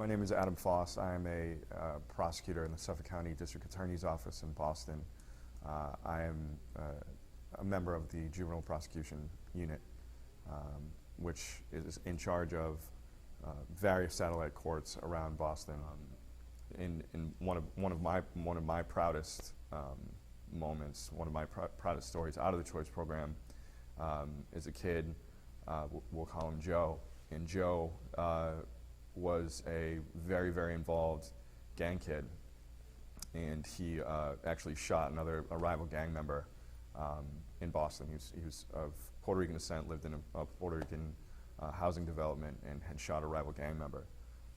My name is Adam Foss. I am a prosecutor in the Suffolk County District Attorney's Office in Boston. I am a member of the Juvenile Prosecution Unit, which is in charge of various satellite courts around Boston. In one of my proudest moments, one of my proudest stories out of the choice program is a kid. We'll call him Joe, and Joe was a very, very involved gang kid, and he actually shot a rival gang member in Boston. He was of Puerto Rican descent, lived in a Puerto Rican housing development, and had shot a rival gang member.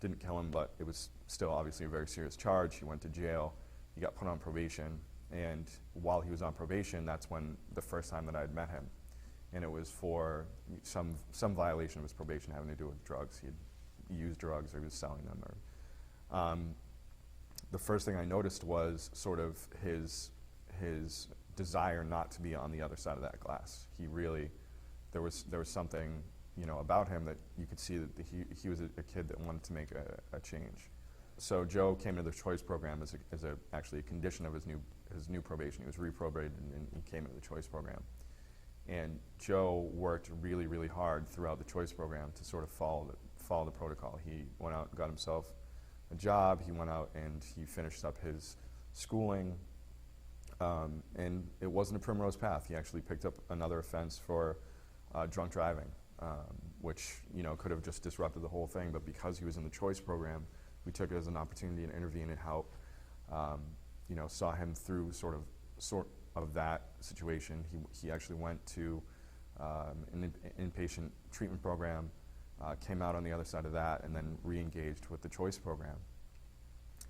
Didn't kill him, but it was still obviously a very serious charge. He went to jail. He got put on probation, and while he was on probation, that's when the first time that I had met him, and it was for some violation of his probation having to do with drugs. He had used drugs, or he was selling them. Or the first thing I noticed was sort of his desire not to be on the other side of that glass. He really, there was something, about him that you could see that he was a kid that wanted to make a change. So Joe came to the choice program as actually a condition of his new probation. He was reprobated, and he came into the choice program. And Joe worked really, really hard throughout the choice program to sort of follow the protocol. He went out and got himself a job. He went out and he finished up his schooling. And it wasn't a primrose path. He actually picked up another offense for drunk driving, which could have just disrupted the whole thing. But because he was in the choice program, we took it as an opportunity to intervene and help. Saw him through sort of that situation. He actually went to an inpatient treatment program, came out on the other side of that, and then re-engaged with the choice program.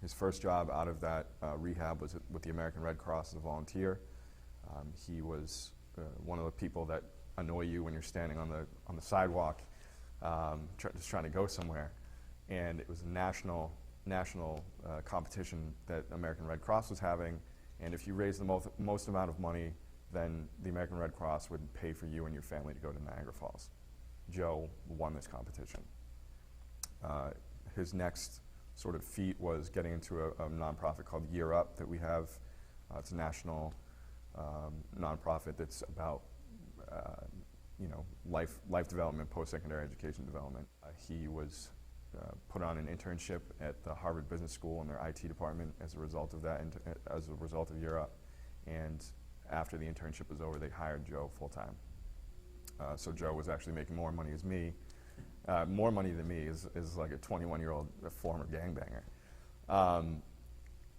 His first job out of that rehab was with the American Red Cross as a volunteer. He was one of the people that annoy you when you're standing on the sidewalk, just trying to go somewhere. And it was a national competition that American Red Cross was having. And if you raised the most amount of money, then the American Red Cross would pay for you and your family to go to Niagara Falls. Joe won this competition. His next sort of feat was getting into a nonprofit called Year Up that we have. It's a national nonprofit that's about life development, post-secondary education development. He was put on an internship at the Harvard Business School in their IT department as a result of that, as a result of Year Up. And after the internship was over, they hired Joe full-time. So Joe was actually making more money as me, more money than me is like a 21-year-old former gangbanger.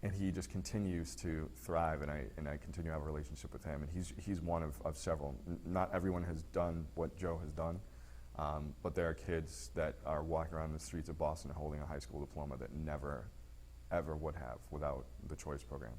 And he just continues to thrive, and I continue to have a relationship with him. And he's one of several. Not everyone has done what Joe has done, but there are kids that are walking around the streets of Boston holding a high school diploma that never, ever would have without the choice program.